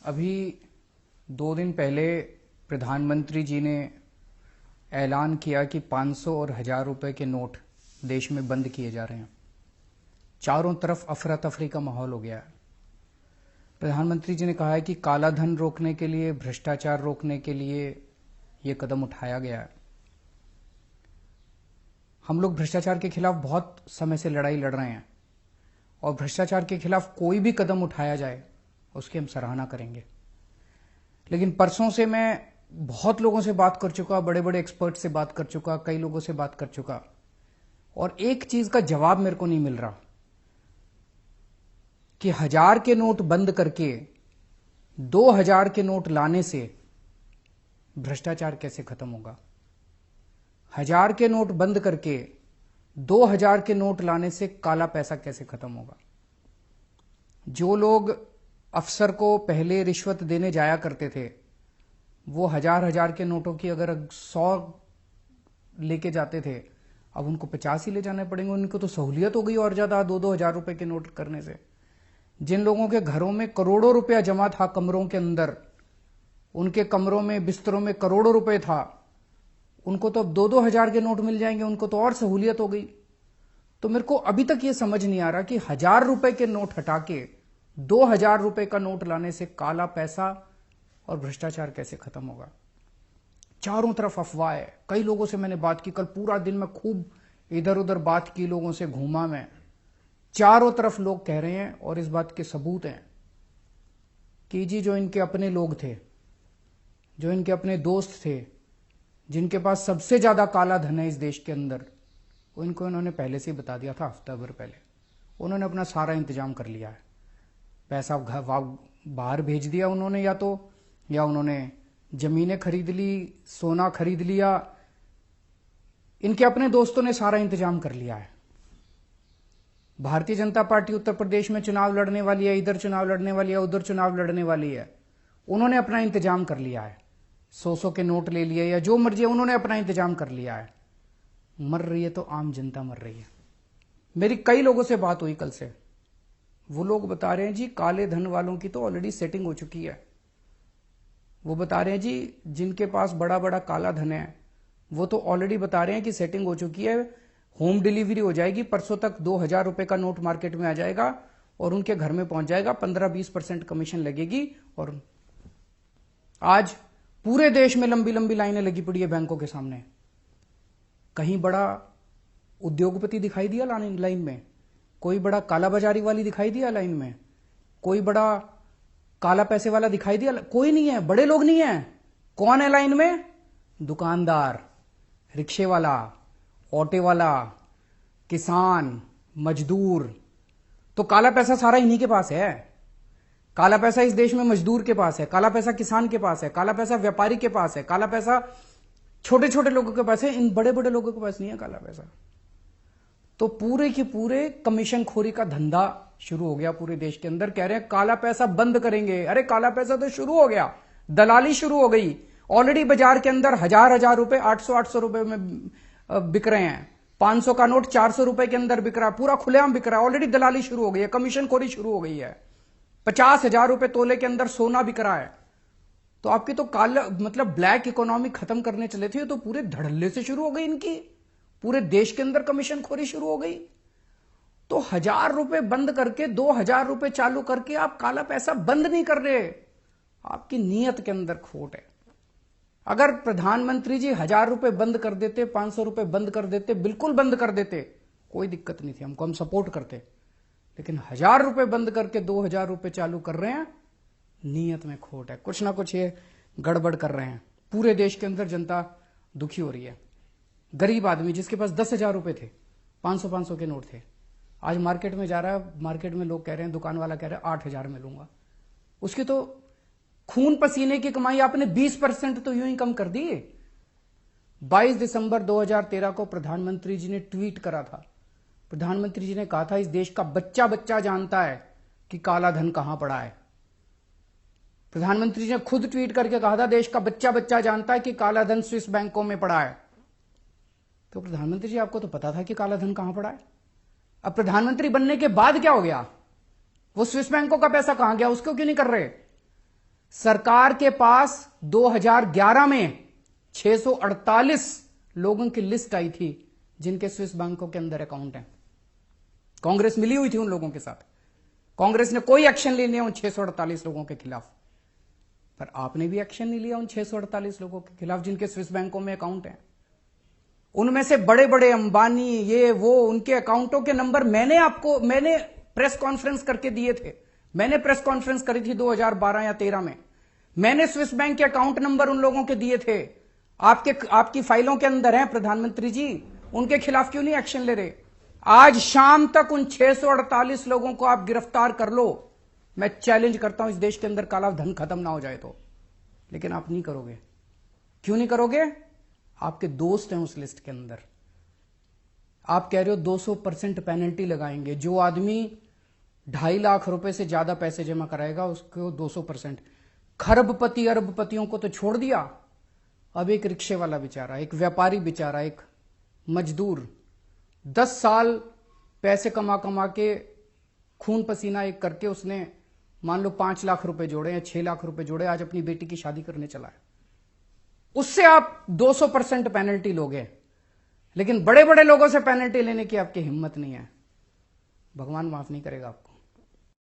अभी 2 दिन पहले प्रधानमंत्री जी ने ऐलान किया कि 500 और 1000 रुपए के नोट देश में बंद किए जा रहे हैं। चारों तरफ अफरा तफरी का माहौल हो गया है। प्रधानमंत्री जी ने कहा है कि काला धन रोकने के लिए, भ्रष्टाचार रोकने के लिए ये कदम उठाया गया है। हम लोग भ्रष्टाचार के खिलाफ बहुत समय से लड़ाई लड़ रहे हैं और भ्रष्टाचार के खिलाफ कोई भी कदम उठाया जाए उसकी हम सराहना करेंगे। लेकिन परसों से मैं बहुत लोगों से बात कर चुका, बड़े बड़े एक्सपर्ट से बात कर चुका, कई लोगों से बात कर चुका, और एक चीज का जवाब मेरे को नहीं मिल रहा कि 1000 के नोट बंद करके 2000 के नोट लाने से भ्रष्टाचार कैसे खत्म होगा। 1000 के नोट बंद करके 2000 के नोट लाने से काला पैसा कैसे खत्म होगा। जो लोग अफसर को पहले रिश्वत देने जाया करते थे, वो 1000 के नोटों की अगर 100 लेके जाते थे, अब उनको 50 ही ले जाने पड़ेंगे। उनको तो सहूलियत हो गई और ज्यादा 2-2 हजार रुपए के नोट करने से। जिन लोगों के घरों में करोड़ों रुपया जमा था, कमरों के अंदर, उनके कमरों में, बिस्तरों में करोड़ों रुपए था, उनको तो अब 2-2 हजार के नोट मिल जाएंगे। उनको तो और सहूलियत हो गई। तो मेरे को अभी तक ये समझ नहीं आ रहा कि 1000 रुपए के नोट हटा के 2000 रुपए का नोट लाने से काला पैसा और भ्रष्टाचार कैसे खत्म होगा। चारों तरफ अफवाह है। कई लोगों से मैंने बात की, कल पूरा दिन मैं खूब इधर उधर बात की, लोगों से घूमा मैं। चारों तरफ लोग कह रहे हैं और इस बात के सबूत हैं कि जी जो इनके अपने लोग थे, जो इनके अपने दोस्त थे, जिनके पास सबसे ज्यादा काला धन है इस देश के अंदर, वो इनको इन्होंने पहले से ही बता दिया था, हफ्ता भर पहले। उन्होंने अपना सारा इंतजाम कर लिया है। पैसा बाहर भेज दिया उन्होंने, या उन्होंने जमीनें खरीद ली, सोना खरीद लिया। इनके अपने दोस्तों ने सारा इंतजाम कर लिया है। भारतीय जनता पार्टी उत्तर प्रदेश में चुनाव लड़ने वाली है, इधर चुनाव लड़ने वाली है, उधर चुनाव लड़ने वाली है। उन्होंने अपना इंतजाम कर लिया है। 100 के नोट ले लिए या जो मर्जी है, उन्होंने अपना इंतजाम कर लिया है। मर रही है तो आम जनता मर रही है। मेरी कई लोगों से बात हुई कल से। वो लोग बता रहे हैं जी काले धन वालों की तो ऑलरेडी सेटिंग हो चुकी है। वो बता रहे हैं जी जिनके पास बड़ा बड़ा काला धन है, वो तो ऑलरेडी बता रहे हैं कि सेटिंग हो चुकी है, होम डिलीवरी हो जाएगी, परसों तक 2000 रुपए का नोट मार्केट में आ जाएगा और उनके घर में पहुंच जाएगा। 15-20% कमीशन लगेगी। और आज पूरे देश में लंबी लंबी लाइनें लगी पड़ी है बैंकों के सामने। कहीं बड़ा उद्योगपति दिखाई दिया लाइन में? कोई बड़ा काला बाजारी वाली दिखाई दिया लाइन में? कोई बड़ा काला पैसे वाला दिखाई दिया? कोई नहीं है। बड़े लोग नहीं है। कौन है लाइन में? दुकानदार, रिक्शे वाला, ऑटो वाला, किसान, मजदूर। तो काला पैसा सारा इन्हीं के पास है। काला पैसा इस देश में मजदूर के पास है, काला पैसा किसान के पास है, काला पैसा व्यापारी के पास है, काला पैसा छोटे छोटे लोगों के पास है। इन बड़े बड़े लोगों के पास नहीं है काला पैसा। तो पूरे के पूरे कमीशन खोरी का धंधा शुरू हो गया पूरे देश के अंदर। कह रहे हैं काला पैसा बंद करेंगे। अरे काला पैसा तो शुरू हो गया, दलाली शुरू हो गई। ऑलरेडी बाजार के अंदर 1000 रुपए 800 रुपए में बिक रहे हैं। 500 का नोट 400 रुपए के अंदर बिक रहा है। पूरा खुलेआम बिक रहा है। ऑलरेडी दलाली शुरू हो गई है, कमीशन खोरी शुरू हो गई है। 50,000 रुपए तोले के अंदर सोना बिक रहा है। तो आपकी तो काला मतलब ब्लैक इकोनॉमी खत्म करने चले थे, तो पूरे धड़ल्ले से शुरू हो गई इनकी। पूरे देश के अंदर कमीशन खोरी शुरू हो गई। तो 1000 रुपए बंद करके 2000 रुपए चालू करके आप काला पैसा बंद नहीं कर रहे। आपकी नीयत के अंदर खोट है। अगर प्रधानमंत्री जी 1000 रुपए बंद कर देते, 500 रुपए बंद कर देते, बिल्कुल बंद कर देते, कोई दिक्कत नहीं थी, हमको, हम सपोर्ट करते। लेकिन 1000 रुपए बंद करके 2000 रुपए चालू कर रहे हैं, नीयत में खोट है। कुछ ना कुछ ये गड़बड़ कर रहे हैं। पूरे देश के अंदर जनता दुखी हो रही है। गरीब आदमी जिसके पास 10,000 रुपए थे, 500 के नोट थे, आज मार्केट में जा रहा है, मार्केट में लोग कह रहे हैं, दुकान वाला कह रहा है 8,000 में लूंगा। उसकी तो खून पसीने की कमाई आपने 20% तो यूं ही कम कर दी। 22 दिसंबर 2013 को प्रधानमंत्री जी ने ट्वीट करा था। प्रधानमंत्री जी ने कहा था इस देश का बच्चा बच्चा जानता है कि काला धन कहां पड़ा है। प्रधानमंत्री जी ने खुद ट्वीट करके कहा था देश का बच्चा बच्चा जानता है कि काला धन स्विस बैंकों में पड़ा है। तो प्रधानमंत्री जी आपको तो पता था कि काला धन कहां पड़ा है। अब प्रधानमंत्री बनने के बाद क्या हो गया? वो स्विस बैंकों का पैसा कहां गया? उसको क्यों नहीं कर रहे? सरकार के पास 2011 में 648 लोगों की लिस्ट आई थी जिनके स्विस बैंकों के अंदर अकाउंट हैं। कांग्रेस मिली हुई थी उन लोगों के साथ। कांग्रेस ने कोई एक्शन नहीं लिया उन 648 लोगों के खिलाफ, पर आपने भी एक्शन नहीं लिया उन 648 लोगों के खिलाफ जिनके स्विस बैंकों में अकाउंट हैं। उनमें से बड़े बड़े अंबानी, ये वो, उनके अकाउंटों के नंबर मैंने प्रेस कॉन्फ्रेंस करके दिए थे। मैंने प्रेस कॉन्फ्रेंस करी थी 2012 या 13 में। मैंने स्विस बैंक के अकाउंट नंबर उन लोगों के दिए थे। आपकी फाइलों के अंदर हैं प्रधानमंत्री जी। उनके खिलाफ क्यों नहीं एक्शन ले रहे? आज शाम तक उन 648 लोगों को आप गिरफ्तार कर लो। मैं चैलेंज करता हूं इस देश के अंदर काला धन खत्म ना हो जाए तो। लेकिन आप नहीं करोगे। क्यों नहीं करोगे? आपके दोस्त हैं उस लिस्ट के अंदर। आप कह रहे हो 200% पेनल्टी लगाएंगे। जो आदमी 2.5 लाख रुपए से ज्यादा पैसे जमा कराएगा उसको 200%। खरबपति अरबपतियों को तो छोड़ दिया, अब एक रिक्शे वाला बेचारा, एक व्यापारी बेचारा, एक मजदूर 10 साल पैसे कमा कमा के खून पसीना एक करके उसने मान लो 5 लाख रुपए जोड़े या 6 लाख रुपए जोड़े, आज अपनी बेटी की शादी करने चला है। उससे आप 200% पेनल्टी लोगे, लेकिन बड़े बड़े लोगों से पेनल्टी लेने की आपकी हिम्मत नहीं है। भगवान माफ नहीं करेगा आपको।